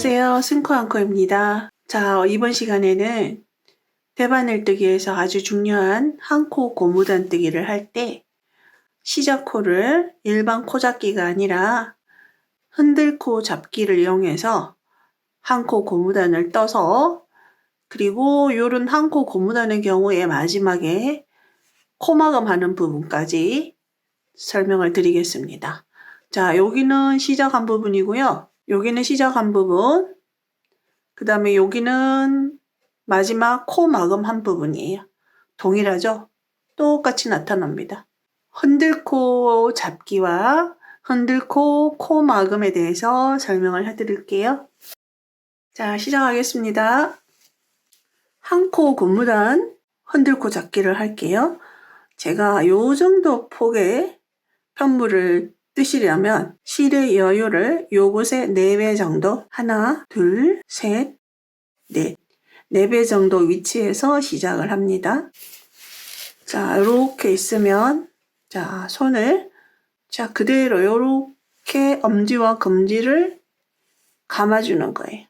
안녕하세요. 승코안코입니다. 자, 이번 시간에는 대바늘뜨기에서 아주 중요한 한 코 고무단뜨기를 할 때 시작코를 일반 코 잡기가 아니라 흔들코 잡기를 이용해서 한 코 고무단을 떠서, 그리고 요런 한 코 고무단의 경우에 마지막에 코막음 하는 부분까지 설명을 드리겠습니다. 자, 여기는 시작한 부분이고요. 여기는 시작한 부분, 그 다음에 여기는 마지막 코 마금한 부분이에요. 동일하죠? 똑같이 나타납니다. 흔들코 잡기와 흔들코 코 마금에 대해서 설명을 해드릴게요. 자, 시작하겠습니다. 한 코 고무단 흔들코 잡기를 할게요. 제가 요 정도 폭의 편물을 뜨시려면 실의 여유를 요곳에 4배 정도, 하나, 둘, 셋, 넷, 4배 정도 위치에서 시작을 합니다. 자, 이렇게 있으면, 자, 손을, 자, 그대로 이렇게 엄지와 검지를 감아주는 거예요.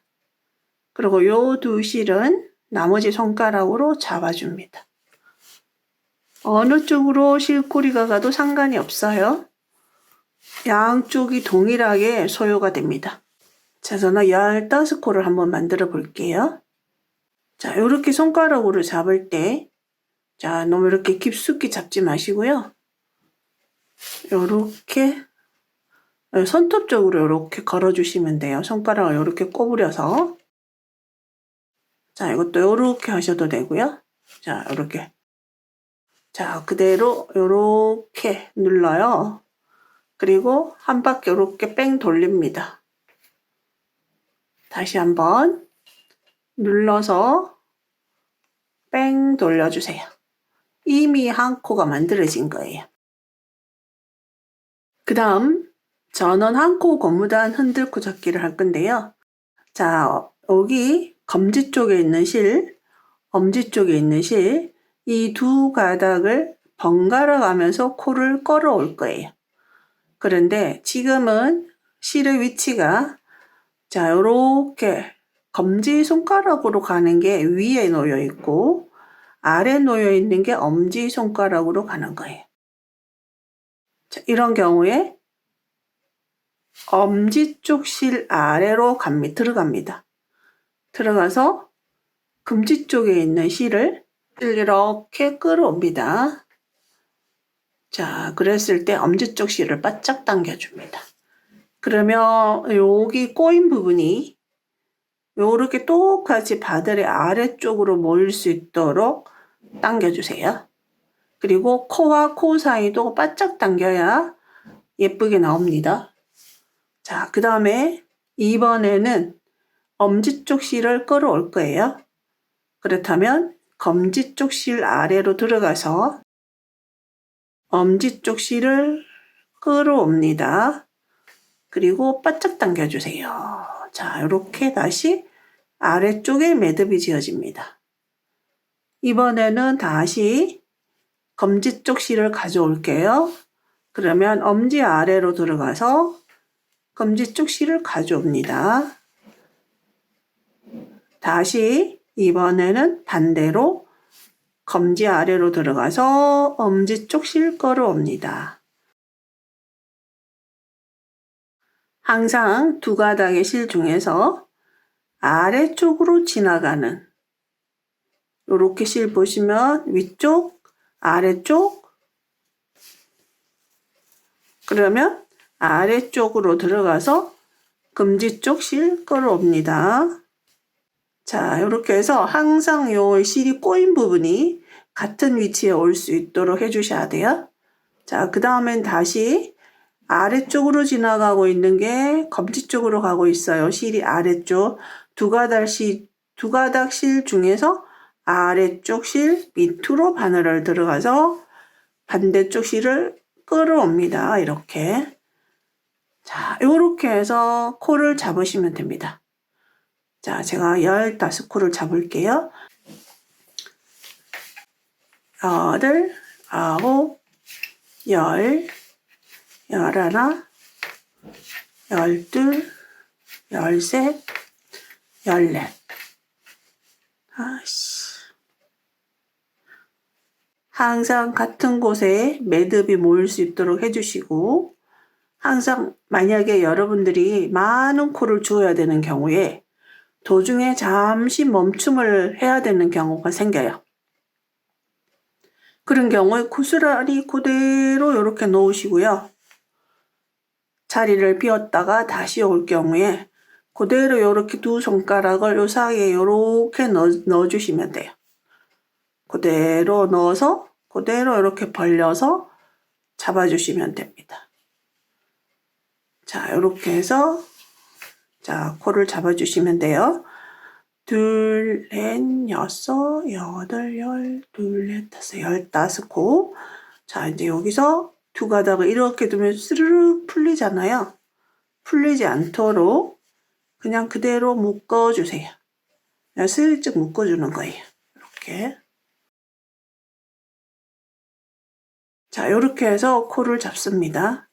그리고 요 두 실은 나머지 손가락으로 잡아줍니다. 어느 쪽으로 실꼬리가 가도 상관이 없어요. 양쪽이 동일하게 소요가 됩니다. 자, 저는 15코를 한번 만들어 볼게요. 자, 이렇게 손가락으로 잡을 때, 자, 너무 이렇게 깊숙이 잡지 마시고요. 이렇게 손톱 쪽으로 이렇게 걸어주시면 돼요. 손가락을 이렇게 꼬부려서. 자, 이것도 이렇게 하셔도 되고요. 자, 이렇게. 자, 그대로 이렇게 눌러요. 그리고 한 바퀴 이렇게 뺑 돌립니다. 다시 한번 눌러서 뺑 돌려주세요. 이미 한 코가 만들어진 거예요. 그 다음 저는 한 코 고무단 흔들코 잡기를 할 건데요. 자, 여기 검지 쪽에 있는 실, 엄지 쪽에 있는 실, 이 두 가닥을 번갈아 가면서 코를 끌어올 거예요. 그런데 지금은 실의 위치가, 자, 요렇게 검지 손가락으로 가는 게 위에 놓여 있고 아래 놓여 있는 게 엄지 손가락으로 가는 거예요. 자, 이런 경우에 엄지 쪽 실 아래로 들어갑니다. 들어가서 금지 쪽에 있는 실을 이렇게 끌어옵니다. 자, 그랬을 때 엄지 쪽 실을 바짝 당겨줍니다. 그러면 여기 꼬인 부분이 요렇게 똑같이 바늘의 아래쪽으로 모일 수 있도록 당겨주세요. 그리고 코와 코 사이도 바짝 당겨야 예쁘게 나옵니다. 자, 그 다음에 이번에는 엄지 쪽 실을 끌어올 거예요. 그렇다면 검지 쪽 실 아래로 들어가서 엄지 쪽 실을 끌어옵니다. 그리고 바짝 당겨주세요. 자, 이렇게 다시 아래쪽에 매듭이 지어집니다. 이번에는 다시 검지 쪽 실을 가져올게요. 그러면 엄지 아래로 들어가서 검지 쪽 실을 가져옵니다. 다시 이번에는 반대로 검지 아래로 들어가서 엄지 쪽 실 끌어옵니다. 항상 두 가닥의 실 중에서 아래쪽으로 지나가는, 이렇게 실 보시면 위쪽, 아래쪽, 그러면 아래쪽으로 들어가서 검지 쪽 실 끌어옵니다. 자, 이렇게 해서 항상 요 실이 꼬인 부분이 같은 위치에 올 수 있도록 해주셔야 돼요. 자, 그 다음엔 다시 아래쪽으로 지나가고 있는 게 검지 쪽으로 가고 있어요. 실이 아래쪽. 두 가닥 실 중에서 아래쪽 실 밑으로 바늘을 들어가서 반대쪽 실을 끌어옵니다. 이렇게. 자, 요렇게 해서 코를 잡으시면 됩니다. 자, 제가 15코를 잡을게요. 8, 9, 10, 11, 12, 13, 14. 아씨. 항상 같은 곳에 매듭이 모일 수 있도록 해주시고, 항상 만약에 여러분들이 많은 코를 주어야 되는 경우에 도중에 잠시 멈춤을 해야 되는 경우가 생겨요. 그런 경우에 고스란히 그대로 이렇게 놓으시고요. 자리를 비웠다가 다시 올 경우에 그대로 이렇게 두 손가락을 요 사이에 이렇게 넣어주시면 돼요. 그대로 넣어서 그대로 이렇게 벌려서 잡아주시면 됩니다. 자, 이렇게 해서 자, 코를 잡아주시면 돼요. 둘, 넷, 여섯, 여덟, 열, 둘, 넷, 다섯, 15코. 자, 이제 여기서 두 가닥을 이렇게 두면 스르륵 풀리잖아요. 풀리지 않도록 그냥 그대로 묶어주세요. 그냥 슬쩍 묶어주는 거예요. 이렇게. 자, 이렇게 해서 코를 잡습니다.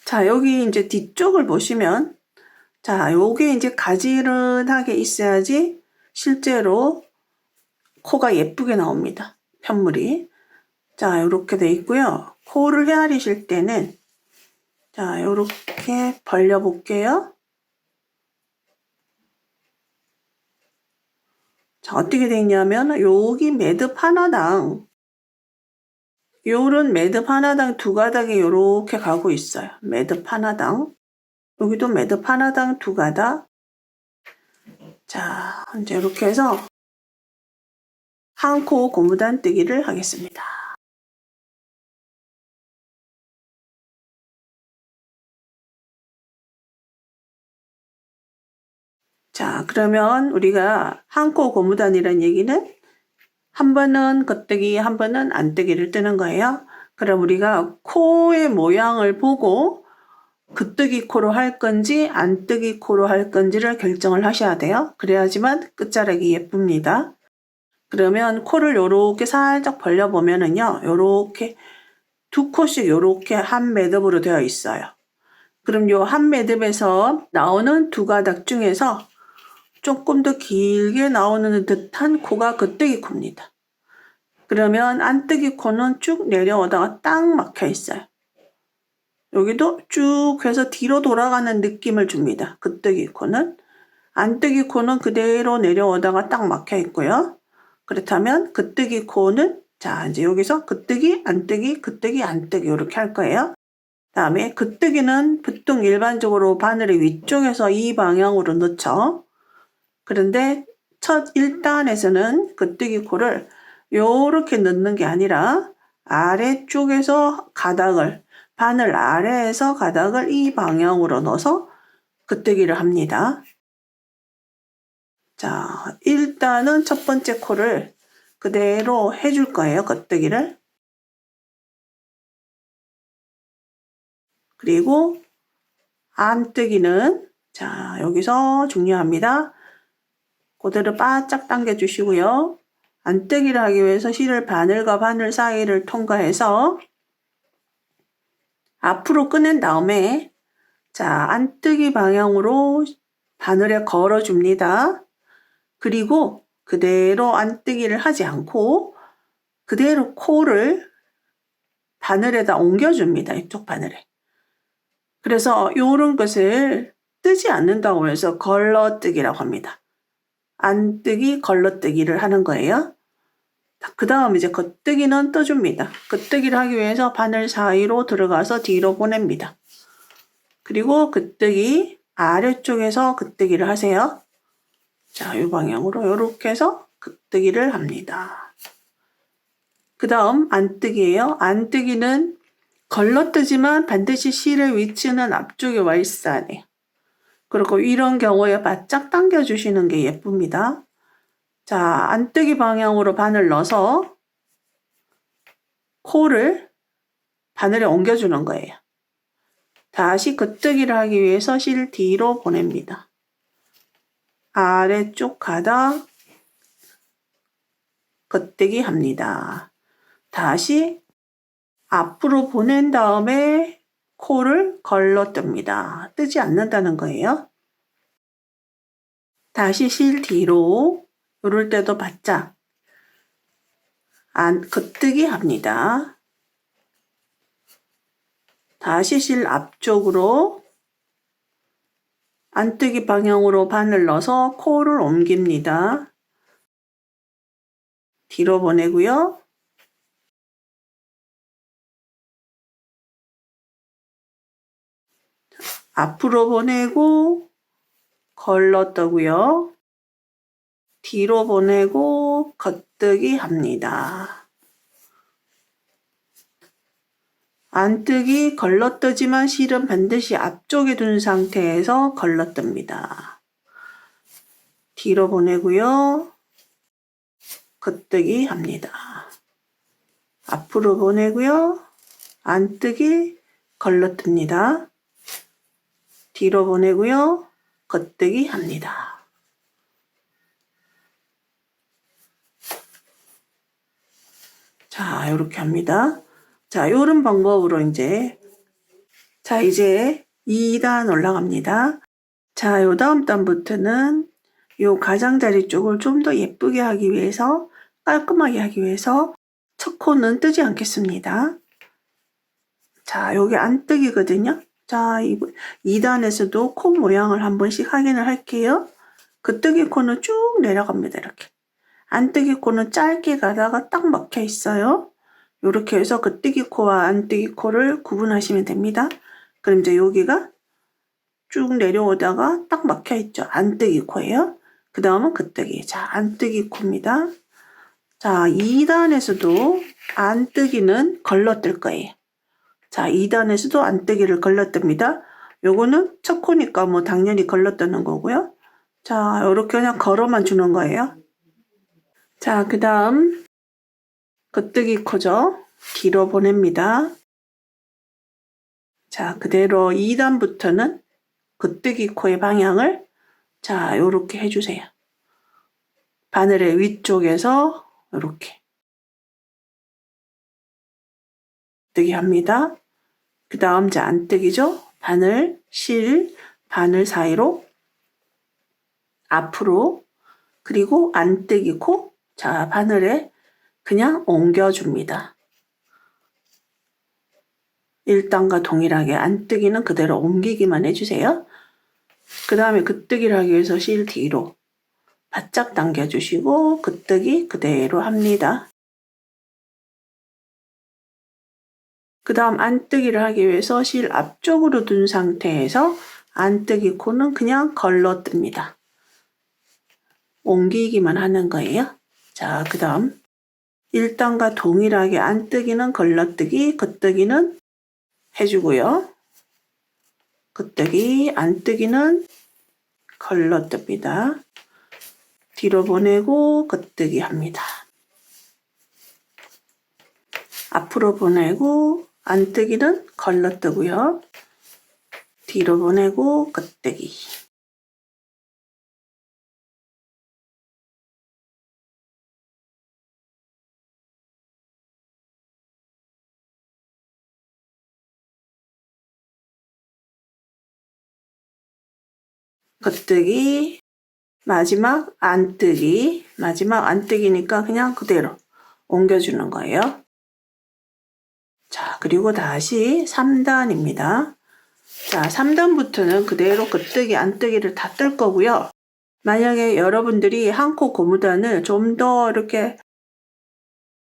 자, 여기 이제 뒤쪽을 보시면, 자, 요게 이제 가지런하게 있어야지 실제로 코가 예쁘게 나옵니다. 편물이. 자, 요렇게 돼 있고요. 코를 헤아리실 때는, 자, 요렇게 벌려 볼게요. 자, 어떻게 돼 있냐면, 여기 매듭 하나당, 요런 매듭 하나당 두 가닥이 요렇게 가고 있어요. 매듭 하나당. 여기도 매듭 하나당 두 가닥. 자, 이제 이렇게 해서 한 코 고무단뜨기를 하겠습니다. 자, 그러면 우리가 한 코 고무단이라는 얘기는 한 번은 겉뜨기, 한 번은 안뜨기를 뜨는 거예요. 그럼 우리가 코의 모양을 보고 겉뜨기 코로 할 건지 안뜨기 코로 할 건지를 결정을 하셔야 돼요. 그래야지만 끝자락이 예쁩니다. 그러면 코를 요렇게 살짝 벌려보면은요, 요렇게 두 코씩 요렇게 한 매듭으로 되어 있어요. 그럼 요 한 매듭에서 나오는 두 가닥 중에서 조금 더 길게 나오는 듯한 코가 겉뜨기 코입니다. 그러면 안뜨기 코는 쭉 내려오다가 딱 막혀 있어요. 여기도 쭉 해서 뒤로 돌아가는 느낌을 줍니다. 겉뜨기 코는. 안뜨기 코는 그대로 내려오다가 딱 막혀 있고요. 그렇다면 겉뜨기 코는 자, 이제 여기서 겉뜨기, 안뜨기, 겉뜨기, 안뜨기 이렇게 할 거예요. 다음에 겉뜨기는 보통 일반적으로 바늘의 위쪽에서 이 방향으로 넣죠. 그런데 첫 1단에서는 겉뜨기 코를 요렇게 넣는 게 아니라 아래쪽에서 가닥을 바늘 아래에서 가닥을 이 방향으로 넣어서 겉뜨기를 합니다. 자, 일단은 첫 번째 코를 그대로 해줄 거예요. 겉뜨기를. 그리고 안뜨기는 자, 여기서 중요합니다. 그대로 바짝 당겨주시고요. 안뜨기를 하기 위해서 실을 바늘과 바늘 사이를 통과해서 앞으로 꺼낸 다음에 자, 안뜨기 방향으로 바늘에 걸어줍니다. 그리고 그대로 안뜨기를 하지 않고 그대로 코를 바늘에다 옮겨줍니다. 이쪽 바늘에. 그래서 이런 것을 뜨지 않는다고 해서 걸러뜨기라고 합니다. 안뜨기, 걸러뜨기를 하는 거예요. 그 다음 이제 겉뜨기는 떠줍니다. 겉뜨기를 하기 위해서 바늘 사이로 들어가서 뒤로 보냅니다. 그리고 겉뜨기 아래쪽에서 겉뜨기를 하세요. 자, 이 방향으로 이렇게 해서 겉뜨기를 합니다. 그 다음 안뜨기예요. 안뜨기는 걸러뜨지만 반드시 실의 위치는 앞쪽에 와 있어야 돼요. 그리고 이런 경우에 바짝 당겨주시는 게 예쁩니다. 자, 안뜨기 방향으로 바늘 넣어서 코를 바늘에 옮겨주는 거예요. 다시 겉뜨기를 하기 위해서 실 뒤로 보냅니다. 아래쪽 가닥 겉뜨기 합니다. 다시 앞으로 보낸 다음에 코를 걸러뜹니다. 뜨지 않는다는 거예요. 다시 실 뒤로, 이럴 때도 바짝 겉뜨기 합니다. 다시 실 앞쪽으로 안뜨기 방향으로 바늘 넣어서 코를 옮깁니다. 뒤로 보내고요. 앞으로 보내고 걸러떠고요. 뒤로 보내고 겉뜨기 합니다. 안뜨기 걸러뜨지만 실은 반드시 앞쪽에 둔 상태에서 걸러뜹니다. 뒤로 보내고요. 겉뜨기 합니다. 앞으로 보내고요. 안뜨기 걸러뜹니다. 뒤로 보내고요. 겉뜨기 합니다. 자, 이렇게 합니다. 자, 요런 방법으로 이제 2단 올라갑니다. 자, 요 다음 단부터는 요 가장자리 쪽을 좀 더 예쁘게 하기 위해서, 깔끔하게 하기 위해서 첫 코는 뜨지 않겠습니다. 자, 여기 안뜨기거든요. 자, 2단에서도 코 모양을 한 번씩 확인을 할게요. 겉뜨기 코는 쭉 내려갑니다. 이렇게. 안뜨기 코는 짧게 가다가 딱 막혀 있어요. 이렇게 해서 겉뜨기 코와 안뜨기 코를 구분하시면 됩니다. 그럼 이제 여기가 쭉 내려오다가 딱 막혀 있죠. 안뜨기 코예요. 그 다음은 겉뜨기. 자, 안뜨기 코입니다. 자, 2단에서도 안뜨기는 걸러뜰 거예요. 자, 2단에서도 안뜨기를 걸러뜹니다. 요거는 첫 코니까 뭐 당연히 걸러뜨는 거고요. 자, 요렇게 그냥 걸어만 주는 거예요. 자, 그 다음 겉뜨기 코죠. 뒤로 보냅니다. 자, 그대로 2단부터는 겉뜨기 코의 방향을 자, 요렇게 해주세요. 바늘의 위쪽에서 요렇게 뜨기 합니다. 그 다음 이제 안뜨기죠. 바늘, 실, 바늘 사이로 앞으로 그리고 안뜨기 코 자, 바늘에 그냥 옮겨줍니다. 1단과 동일하게 안뜨기는 그대로 옮기기만 해주세요. 그 다음에 겉뜨기를 하기 위해서 실 뒤로 바짝 당겨주시고 겉뜨기 그대로 합니다. 그 다음 안뜨기를 하기 위해서 실 앞쪽으로 둔 상태에서 안뜨기 코는 그냥 걸러뜹니다. 옮기기만 하는 거예요. 자, 그 다음 1단과 동일하게 안뜨기는 걸러뜨기, 겉뜨기는 해주고요. 겉뜨기, 안뜨기는 걸러뜹니다. 뒤로 보내고 겉뜨기 합니다. 앞으로 보내고 안뜨기는 걸러뜨고요. 뒤로 보내고 겉뜨기. 겉뜨기, 마지막 안뜨기, 마지막 안뜨기니까 그냥 그대로 옮겨주는 거예요. 자, 그리고 다시 3단입니다. 자, 3단부터는 그대로 겉뜨기, 안뜨기를 다 뜰 거고요. 만약에 여러분들이 한 코 고무단을 좀 더 이렇게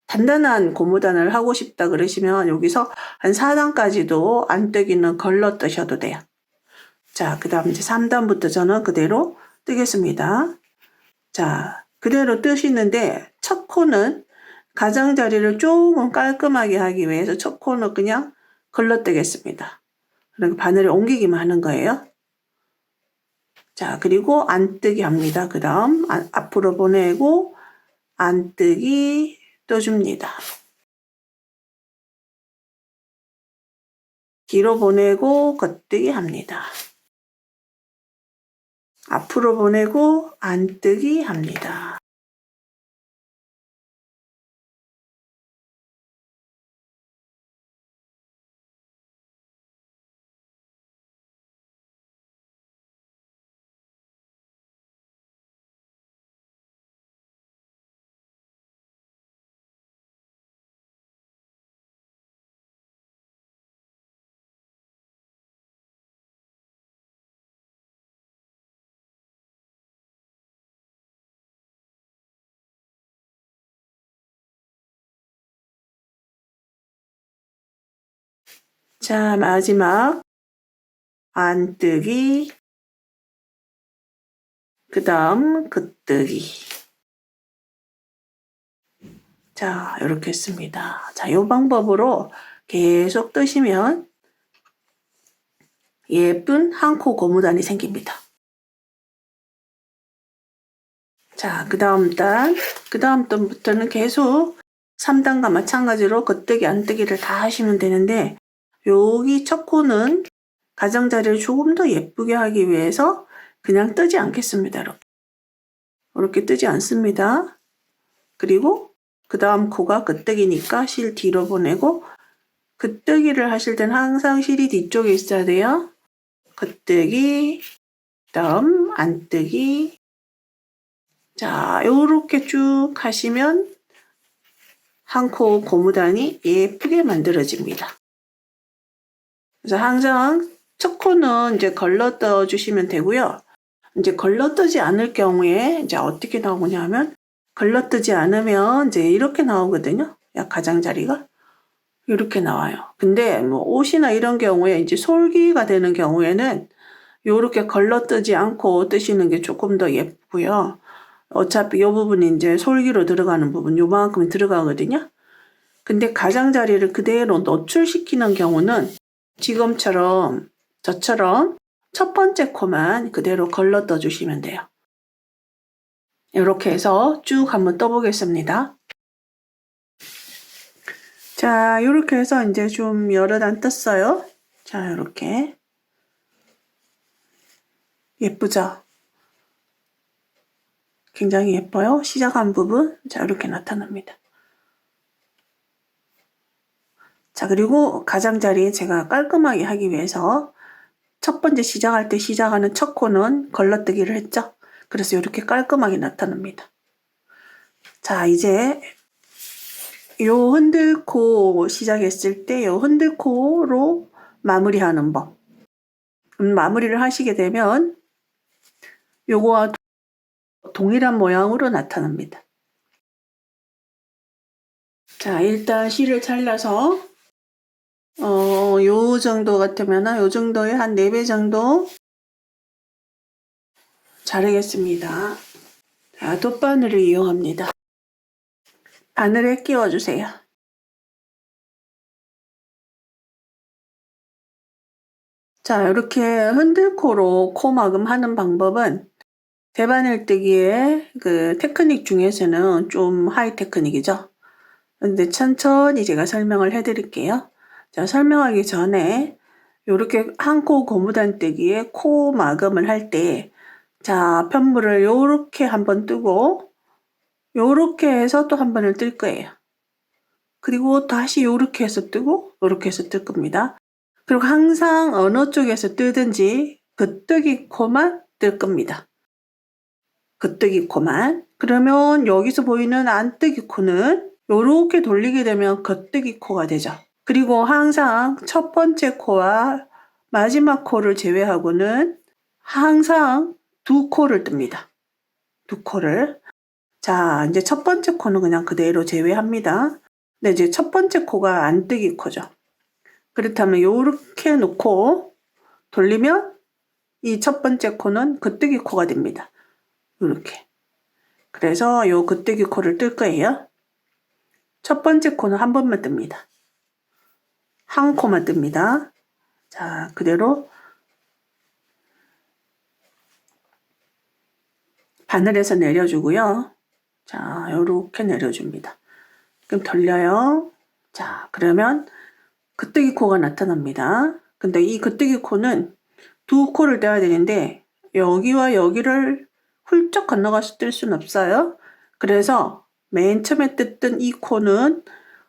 단단한 고무단을 하고 싶다 그러시면 여기서 한 4단까지도 안뜨기는 걸러 뜨셔도 돼요. 자, 그 다음 이제 3단부터 저는 그대로 뜨겠습니다. 자, 그대로 뜨시는데 첫 코는 가장자리를 조금 깔끔하게 하기 위해서 첫 코는 그냥 걸러뜨겠습니다. 그러니까 바늘을 옮기기만 하는 거예요. 자, 그리고 안뜨기 합니다. 그 다음 앞으로 보내고 안뜨기 떠줍니다. 뒤로 보내고 겉뜨기 합니다. 앞으로 보내고 안뜨기 합니다. 자, 마지막 안뜨기, 그 다음 긋뜨기. 자, 이렇게 했습니다. 자, 이 방법으로 계속 뜨시면 예쁜 한 코 고무단이 생깁니다. 자, 그 다음 단부터는 계속 3단과 마찬가지로 겉뜨기, 안뜨기를 다 하시면 되는데, 여기 첫 코는 가장자리를 조금 더 예쁘게 하기 위해서 그냥 뜨지 않겠습니다. 이렇게 뜨지 않습니다. 그리고 그 다음 코가 겉뜨기니까 실 뒤로 보내고, 겉뜨기를 하실 때는 항상 실이 뒤쪽에 있어야 돼요. 겉뜨기, 다음 안뜨기. 자, 요렇게 쭉 하시면 한 코 고무단이 예쁘게 만들어집니다. 그래서 항상 첫 코는 이제 걸러 주시면 되고요. 이제 걸러 뜨지 않을 경우에 이제 어떻게 나오냐 하면, 걸러 뜨지 않으면 이제 이렇게 나오거든요. 가장자리가 이렇게 나와요. 근데 뭐 옷이나 이런 경우에 이제 솔기가 되는 경우에는 이렇게 걸러 뜨지 않고 뜨시는 게 조금 더 예쁘고요. 어차피 이 부분이 이제 솔기로 들어가는 부분 요만큼 들어가거든요. 근데 가장자리를 그대로 노출시키는 경우는 지금처럼 저처럼 첫 번째 코만 그대로 걸러 떠주시면 돼요. 이렇게 해서 쭉 한번 떠보겠습니다. 자, 이렇게 해서 이제 좀 여러 단 떴어요. 자, 이렇게 예쁘죠? 굉장히 예뻐요. 시작한 부분, 자, 이렇게 나타납니다. 자, 그리고 가장자리 제가 깔끔하게 하기 위해서 첫 번째 시작할 때 시작하는 첫 코는 걸러뜨기를 했죠. 그래서 이렇게 깔끔하게 나타납니다. 자, 이제 요 흔들코 시작했을 때 요 흔들코로 마무리하는 법. 마무리를 하시게 되면 요거와 동일한 모양으로 나타납니다. 자, 일단 실을 잘라서 요 정도 같으면 요 정도에 한 4배 정도 자르겠습니다. 자, 돗바늘을 이용합니다. 바늘에 끼워주세요. 자, 이렇게 흔들코로 코 마금하는 방법은 대바늘뜨기의 그 테크닉 중에서는 좀 하이 테크닉이죠. 근데 천천히 제가 설명을 해드릴게요. 자, 설명하기 전에 이렇게 한 코 고무단뜨기에 코 마금을 할 때, 자, 편물을 요렇게 한번 뜨고 요렇게 해서 또 한 번을 뜰 거예요. 그리고 다시 요렇게 해서 뜨고 요렇게 해서 뜰 겁니다. 그리고 항상 어느 쪽에서 뜨든지 겉뜨기 코만 뜰 겁니다. 겉뜨기 코만. 그러면 여기서 보이는 안뜨기 코는 요렇게 돌리게 되면 겉뜨기 코가 되죠. 그리고 항상 첫 번째 코와 마지막 코를 제외하고는 항상 두 코를 뜹니다. 두 코를. 자, 이제 첫 번째 코는 그냥 그대로 제외합니다. 근데 이제 첫 번째 코가 안뜨기 코죠. 그렇다면 요렇게 놓고 돌리면 이 첫 번째 코는 겉뜨기 코가 됩니다. 요렇게. 그래서 요 겉뜨기 코를 뜰 거예요. 첫 번째 코는 한 번만 뜹니다. 한 코만 뜹니다. 자, 그대로 바늘에서 내려주고요. 자, 요렇게 내려줍니다. 그럼 돌려요. 자, 그러면 겉뜨기 코가 나타납니다. 근데 이 겉뜨기 코는 두 코를 떼야 되는데 여기와 여기를 훌쩍 건너가서 뜰 수는 없어요. 그래서 맨 처음에 뜯던 이 코는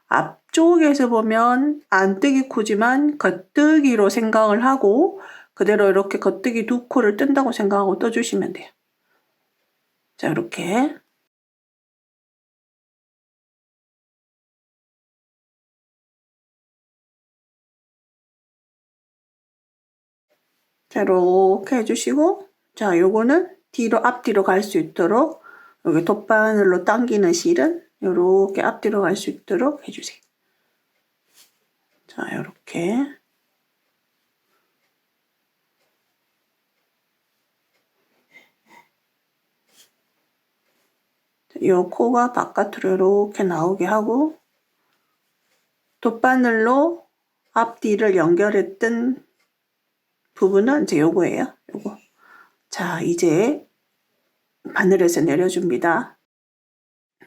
앞쪽에서 보면 안뜨기 코지만 겉뜨기로 생각을 하고 그대로 이렇게 겉뜨기 두 코를 뜬다고 생각하고 떠주시면 돼요. 자, 이렇게. 자, 이렇게 해주시고, 자, 요거는 뒤로 앞뒤로 갈 수 있도록 여기 돗바늘로 당기는 실은 요렇게 앞뒤로 갈 수 있도록 해주세요. 자, 요렇게. 요 코가 바깥으로 이렇게 나오게 하고 돗바늘로 앞뒤를 연결했던 부분은 이제 요거예요. 요거. 자, 이제 바늘에서 내려줍니다.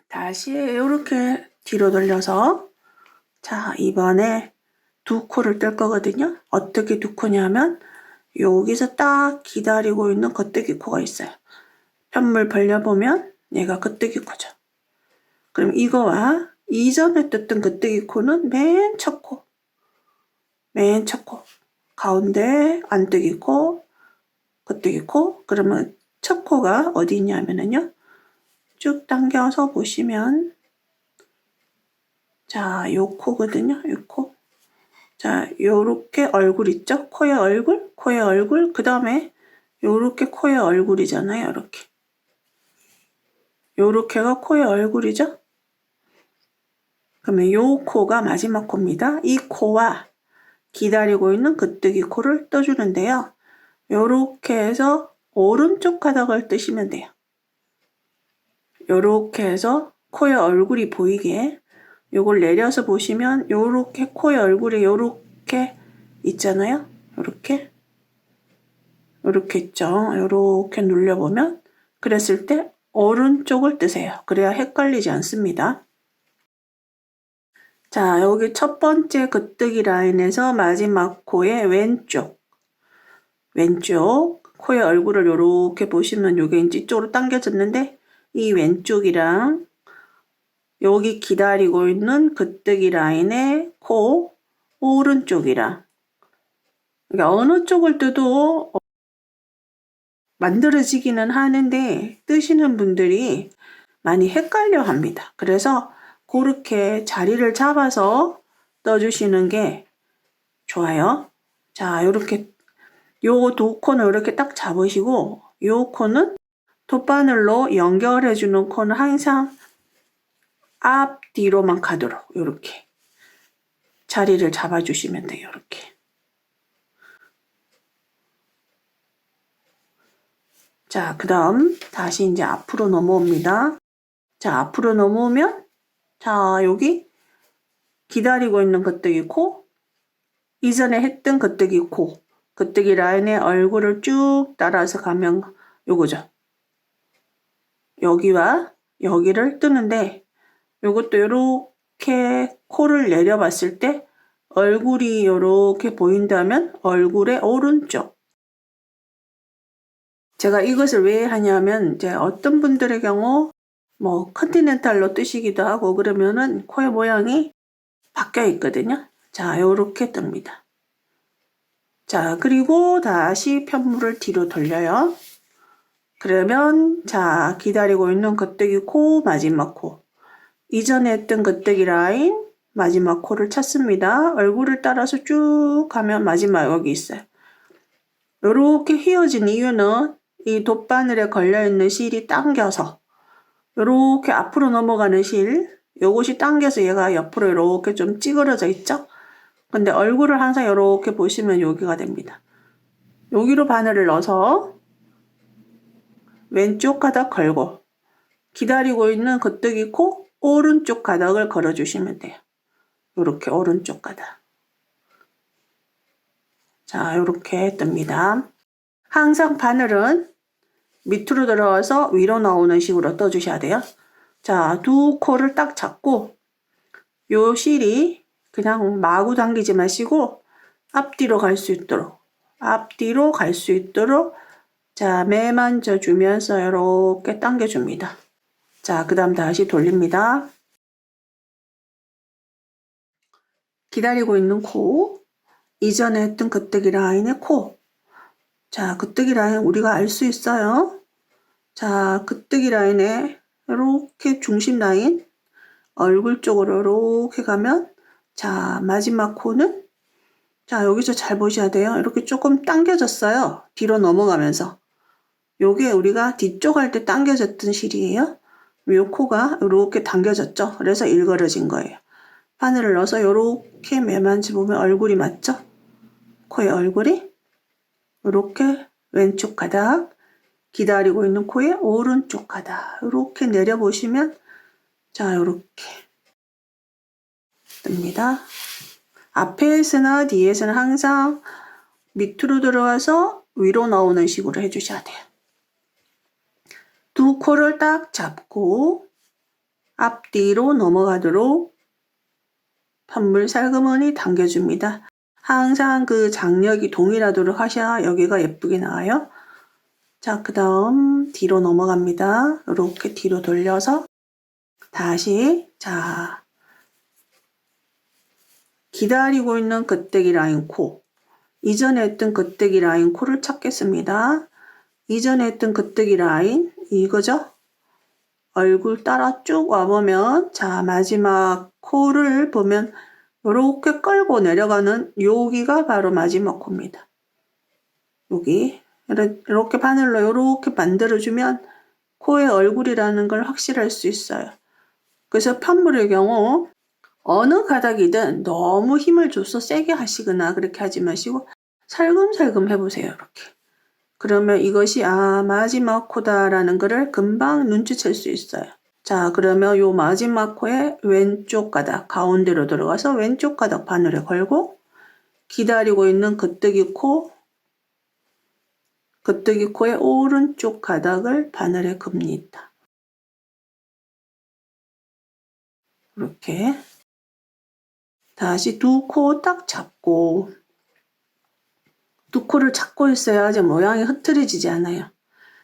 다시 이렇게 뒤로 돌려서 자, 이번에 두 코를 뜰 거거든요. 어떻게 두 코냐면 여기서 딱 기다리고 있는 겉뜨기 코가 있어요. 편물 벌려보면 얘가 겉뜨기 코죠. 그럼 이거와 이전에 떴던 겉뜨기 코는 맨 첫 코, 맨 첫 코, 가운데 안뜨기 코, 겉뜨기 코. 그러면 첫 코가 어디 있냐면은요. 쭉 당겨서 보시면 자, 요 코거든요. 요 코. 자, 요렇게 얼굴 있죠? 코의 얼굴, 코의 얼굴. 그 다음에 요렇게 코의 얼굴이잖아요. 요렇게. 요렇게가 코의 얼굴이죠? 그러면 요 코가 마지막 코입니다. 이 코와 기다리고 있는 겉뜨기 코를 떠주는데요. 요렇게 해서 오른쪽 가닥을 뜨시면 돼요. 요렇게 해서 코의 얼굴이 보이게 요걸 내려서 보시면 요렇게 코의 얼굴이 요렇게 있잖아요. 요렇게 있죠. 요렇게 눌려보면 그랬을 때 오른쪽을 뜨세요. 그래야 헷갈리지 않습니다. 자, 여기 첫 번째 겉뜨기 라인에서 마지막 코의 왼쪽 코의 얼굴을 요렇게 보시면 요게 이제 이쪽으로 당겨졌는데 이 왼쪽이랑 여기 기다리고 있는 겉뜨기 라인의 코 오른쪽이랑 그러니까 어느 쪽을 뜨도 만들어지기는 하는데 뜨시는 분들이 많이 헷갈려 합니다. 그래서 그렇게 자리를 잡아서 떠주시는 게 좋아요. 자, 요렇게 요 두 코는 이렇게 딱 잡으시고 요 코는 돗바늘로 연결해주는 코는 항상 앞뒤로만 가도록 이렇게 자리를 잡아주시면 돼요. 이렇게. 자, 그 다음 다시 이제 앞으로 넘어옵니다. 자, 앞으로 넘어오면 자, 여기 기다리고 있는 겉뜨기 코, 이전에 했던 겉뜨기 코, 겉뜨기 라인의 얼굴을 쭉 따라서 가면 요거죠. 여기와 여기를 뜨는데 요것도 요렇게 코를 내려봤을 때 얼굴이 요렇게 보인다면 얼굴의 오른쪽. 제가 이것을 왜 하냐면 이제 어떤 분들의 경우 뭐 컨티넨탈로 뜨시기도 하고 그러면은 코의 모양이 바뀌어 있거든요. 자, 요렇게 뜹니다. 자, 그리고 다시 편물을 뒤로 돌려요. 그러면 자, 기다리고 있는 겉뜨기 코, 마지막 코. 이전에 했던 겉뜨기 라인, 마지막 코를 찾습니다. 얼굴을 따라서 쭉 가면 마지막 여기 있어요. 요렇게 휘어진 이유는 이 돗바늘에 걸려있는 실이 당겨서 요렇게 앞으로 넘어가는 실, 요것이 당겨서 얘가 옆으로 이렇게 좀 찌그러져 있죠? 근데 얼굴을 항상 이렇게 보시면 여기가 됩니다. 여기로 바늘을 넣어서 왼쪽 가닥 걸고 기다리고 있는 겉뜨기 코 오른쪽 가닥을 걸어주시면 돼요. 이렇게 오른쪽 가닥. 자, 이렇게 뜹니다. 항상 바늘은 밑으로 들어와서 위로 나오는 식으로 떠주셔야 돼요. 자, 두 코를 딱 잡고 요 실이 그냥 마구 당기지 마시고 앞뒤로 갈 수 있도록 자, 매만져 주면서 이렇게 당겨줍니다. 자, 그 다음 다시 돌립니다. 기다리고 있는 코, 이전에 했던 겉뜨기 라인의 코. 자, 겉뜨기 라인 우리가 알 수 있어요. 자, 겉뜨기 라인에 이렇게 중심 라인, 얼굴 쪽으로 이렇게 가면 자, 마지막 코는 자, 여기서 잘 보셔야 돼요. 이렇게 조금 당겨졌어요. 뒤로 넘어가면서. 요게 우리가 뒤쪽 할 때 당겨졌던 실이에요. 요 코가 이렇게 당겨졌죠. 그래서 일그러진 거예요. 바늘을 넣어서 이렇게 매만지 보면 얼굴이 맞죠? 코의 얼굴이 이렇게 왼쪽 가닥 기다리고 있는 코의 오른쪽 가닥 이렇게 내려보시면 자 이렇게 뜹니다. 앞에서나 뒤에서는 항상 밑으로 들어와서 위로 나오는 식으로 해주셔야 돼요. 두 코를 딱 잡고 앞뒤로 넘어가도록 편물 살그머니 당겨줍니다. 항상 그 장력이 동일하도록 하셔야 여기가 예쁘게 나와요. 자, 그 다음 뒤로 넘어갑니다. 이렇게 뒤로 돌려서 다시 자 기다리고 있는 겉대기 라인 코, 이전에 했던 겉대기 라인 코를 찾겠습니다. 이전에 했던 겉대기 라인 이거죠? 얼굴 따라 쭉 와보면 자 마지막 코를 보면 이렇게 끌고 내려가는 여기가 바로 마지막 코입니다. 여기 이렇게 바늘로 이렇게 만들어주면 코의 얼굴이라는 걸 확실할 수 있어요. 그래서 편물의 경우 어느 가닥이든 너무 힘을 줘서 세게 하시거나 그렇게 하지 마시고 살금살금 해보세요. 이렇게. 그러면 이것이 마지막 코다라는 거를 금방 눈치챌 수 있어요. 자, 그러면 요 마지막 코의 왼쪽 가닥 가운데로 들어가서 왼쪽 가닥 바늘에 걸고 기다리고 있는 겉대기 코의 오른쪽 가닥을 바늘에 겁니다. 이렇게 다시 두 코 딱 잡고 두 코를 잡고 있어야지 모양이 흐트러지지 않아요.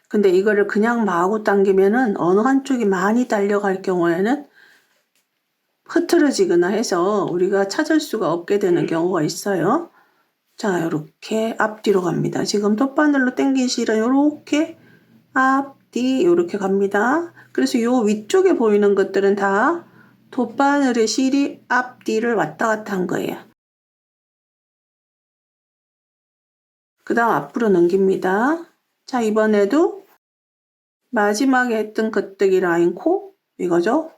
근데 이거를 그냥 마구 당기면은 어느 한쪽이 많이 달려갈 경우에는 흐트러지거나 해서 우리가 찾을 수가 없게 되는 경우가 있어요. 자, 이렇게 앞뒤로 갑니다. 지금 톱바늘로 당긴 실은 이렇게 앞뒤 이렇게 갑니다. 그래서 요 위쪽에 보이는 것들은 다 톱바늘의 실이 앞뒤를 왔다 갔다 한 거예요. 그 다음 앞으로 넘깁니다. 자, 이번에도 마지막에 했던 겉대기 라인 코 이거죠.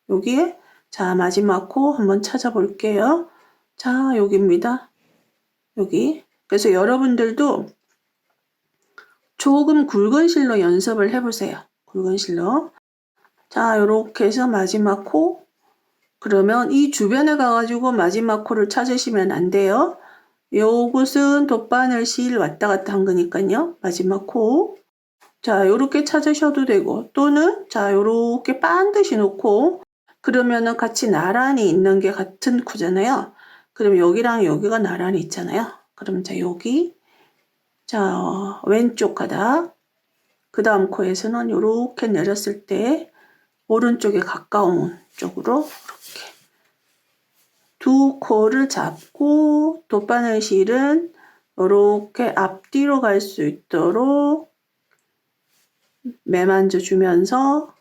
여기에 자 마지막 코 한번 찾아볼게요. 자 여기입니다. 여기. 그래서 여러분들도 조금 굵은 실로 연습을 해보세요. 굵은 실로. 자 이렇게 해서 마지막 코. 그러면 이 주변에 가가지고 마지막 코를 찾으시면 안 돼요. 요것은 돗바늘 실 왔다 갔다 한 거니까요. 마지막 코. 자, 요렇게 찾으셔도 되고, 또는, 자, 요렇게 반드시 놓고, 그러면은 같이 나란히 있는 게 같은 코잖아요. 그럼 여기랑 여기가 나란히 있잖아요. 그럼 자, 여기, 자, 왼쪽 가닥, 그 다음 코에서는 요렇게 내렸을 때, 오른쪽에 가까운 쪽으로, 이렇게. 두 코를 잡고, 돗바늘 실은 요렇게 앞뒤로 갈 수 있도록 매만져 주면서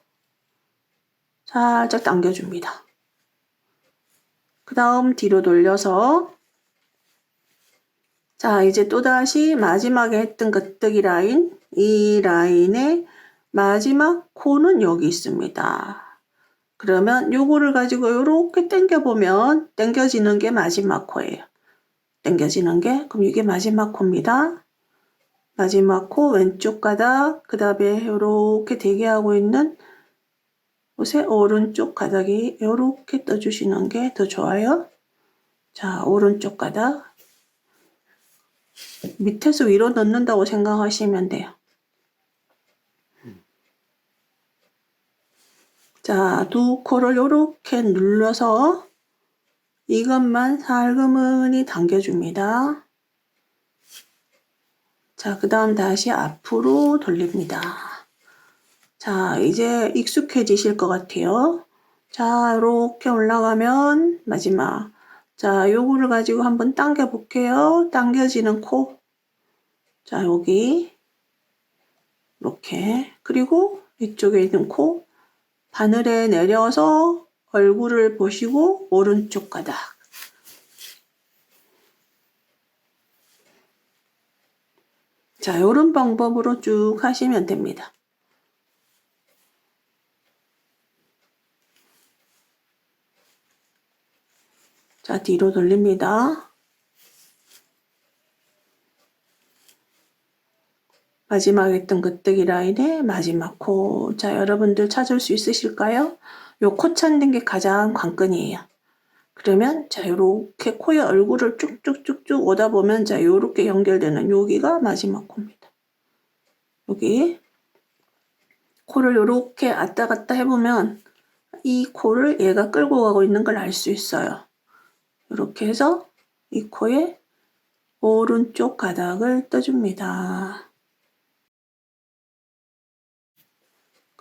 살짝 당겨줍니다. 그 다음 뒤로 돌려서 자 이제 또다시 마지막에 했던 겉뜨기 라인 이 라인의 마지막 코는 여기 있습니다. 그러면 요거를 가지고 이렇게 당겨보면 당겨지는 게 마지막 코예요. 당겨지는 게 그럼 이게 마지막 코입니다. 마지막 코 왼쪽 가닥 그 다음에 이렇게 대기하고 있는 곳에 오른쪽 가닥이 이렇게 떠주시는 게 더 좋아요. 자, 오른쪽 가닥 밑에서 위로 넣는다고 생각하시면 돼요. 자, 두 코를 이렇게 눌러서 이것만 살그머니 당겨줍니다. 자, 그 다음 다시 앞으로 돌립니다. 자, 이제 익숙해지실 것 같아요. 자, 이렇게 올라가면 마지막. 자, 요거를 가지고 한번 당겨 볼게요. 당겨지는 코. 자, 여기. 이렇게. 그리고 이쪽에 있는 코. 바늘에 내려서 얼굴을 보시고 오른쪽 가닥. 자, 요런 방법으로 쭉 하시면 됩니다. 자, 뒤로 돌립니다. 마지막에 했던 끄뜨기 라인의 마지막 코. 자, 여러분들 찾을 수 있으실까요? 요 코 찾는 게 가장 관건이에요. 그러면 자, 요렇게 코의 얼굴을 쭉쭉쭉쭉 오다 보면 자, 요렇게 연결되는 여기가 마지막 코입니다. 여기 코를 요렇게 왔다 갔다 해보면 이 코를 얘가 끌고 가고 있는 걸 알 수 있어요. 이렇게 해서 이 코에 오른쪽 가닥을 떠줍니다.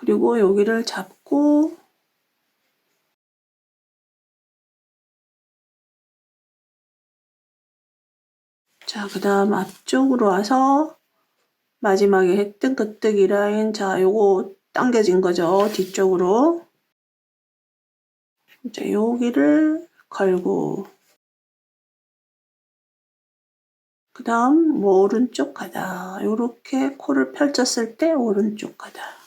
그리고 여기를 잡고 자, 그 다음 앞쪽으로 와서 마지막에 했던 끄뜨기 라인, 자, 요거 당겨진 거죠. 뒤쪽으로. 자, 여기를 걸고 그 다음 오른쪽 가닥, 요렇게 코를 펼쳤을 때 오른쪽 가닥.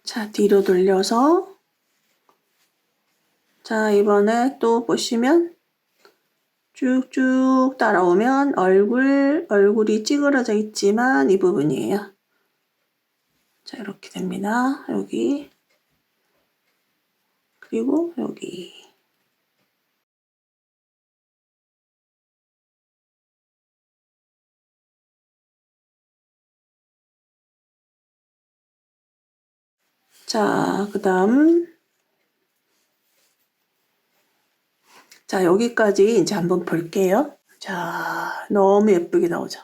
자, 뒤로 돌려서 자, 이번에 또 보시면 쭉쭉 따라오면 얼굴이 찌그러져 있지만 이 부분이에요. 자, 이렇게 됩니다. 여기. 그리고 여기. 자, 그 다음. 자, 여기까지 이제 한번 볼게요. 자, 너무 예쁘게 나오죠.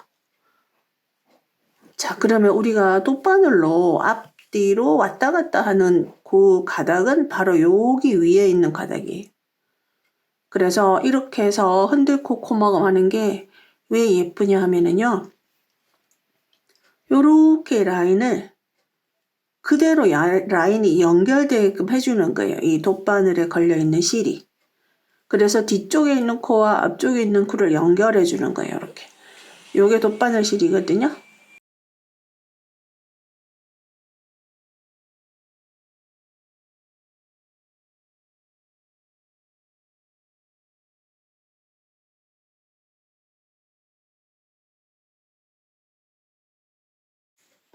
자, 그러면 우리가 돗바늘로 앞뒤로 왔다 갔다 하는 그 가닥은 바로 여기 위에 있는 가닥이에요. 그래서 이렇게 해서 흔들코 코막음 하는 게 왜 예쁘냐 하면은요. 요렇게 라인을 그대로 라인이 연결되게끔 해주는 거예요. 이 돗바늘에 걸려있는 실이. 그래서 뒤쪽에 있는 코와 앞쪽에 있는 코를 연결해 주는 거예요. 이렇게. 요게 돗바늘 실이거든요.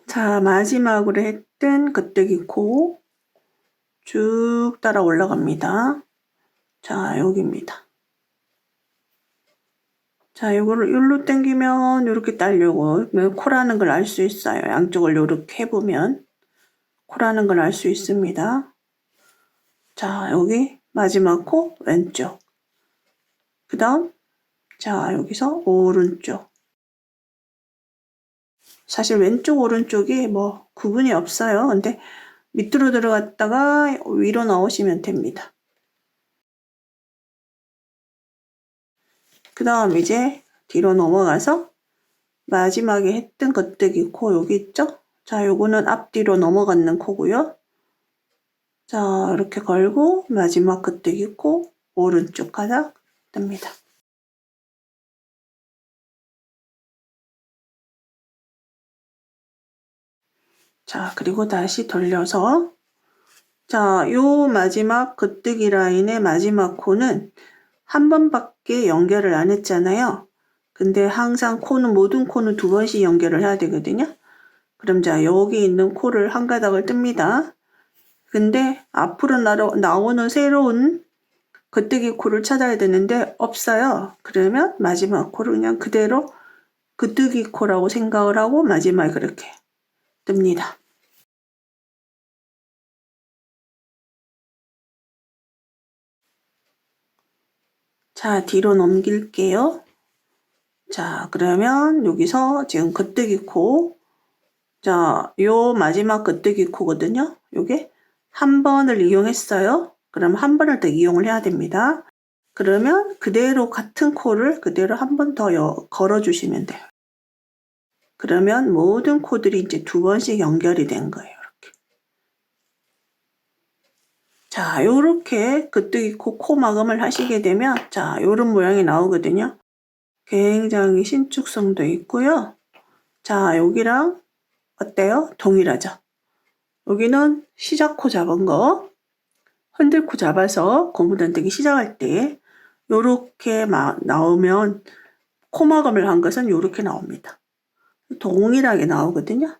자, 마지막으로 했던 끄뜨기 코 쭉 따라 올라갑니다. 자, 여기입니다. 자, 이거를 여기로 당기면 이렇게 딸려고 코라는 걸 알 수 있어요. 양쪽을 이렇게 해보면 코라는 걸 알 수 있습니다. 자, 여기 마지막 코 왼쪽. 그 다음 자, 여기서 오른쪽. 사실 왼쪽 오른쪽이 뭐 구분이 없어요. 근데 밑으로 들어갔다가 위로 나오시면 됩니다. 그 다음 이제 뒤로 넘어가서 마지막에 했던 겉뜨기 코 여기 있죠? 자, 요거는 앞뒤로 넘어가는 코고요. 자, 이렇게 걸고 마지막 겉뜨기 코 오른쪽 가닥 뜹니다. 자, 그리고 다시 돌려서 자, 요 마지막 겉뜨기 라인의 마지막 코는 한 번밖에 연결을 안 했잖아요. 근데 항상 모든 코는 두 번씩 연결을 해야 되거든요. 그럼 자, 여기 있는 코를 한 가닥을 뜹니다. 근데 앞으로 나오는 새로운 겉뜨기 코를 찾아야 되는데 없어요. 그러면 마지막 코를 그냥 그대로 겉뜨기 코라고 생각을 하고 마지막에 그렇게 뜹니다. 자, 뒤로 넘길게요. 자, 그러면 여기서 지금 겉뜨기 코, 자, 요 마지막 겉뜨기 코거든요. 요게 한 번을 이용했어요. 그럼 한 번을 더 이용을 해야 됩니다. 그러면 그대로 같은 코를 그대로 한 번 더 걸어주시면 돼요. 그러면 모든 코들이 이제 두 번씩 연결이 된 거예요. 이렇게. 자, 요렇게 겉뜨기 코 마감을 하시게 되면 자, 요런 모양이 나오거든요. 굉장히 신축성도 있고요. 자, 여기랑 어때요? 동일하죠? 여기는 시작 코 잡은 거, 흔들 코 잡아서 고무단뜨기 시작할 때 요렇게 나오면 코막음을 한 것은 요렇게 나옵니다. 동일하게 나오거든요.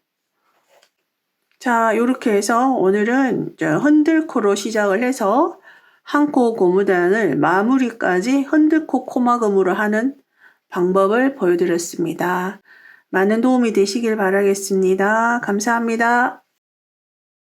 자, 요렇게 해서 오늘은 흔들코로 시작을 해서 한 코 고무단을 마무리까지 흔들코 코막음으로 하는 방법을 보여드렸습니다. 많은 도움이 되시길 바라겠습니다. 감사합니다.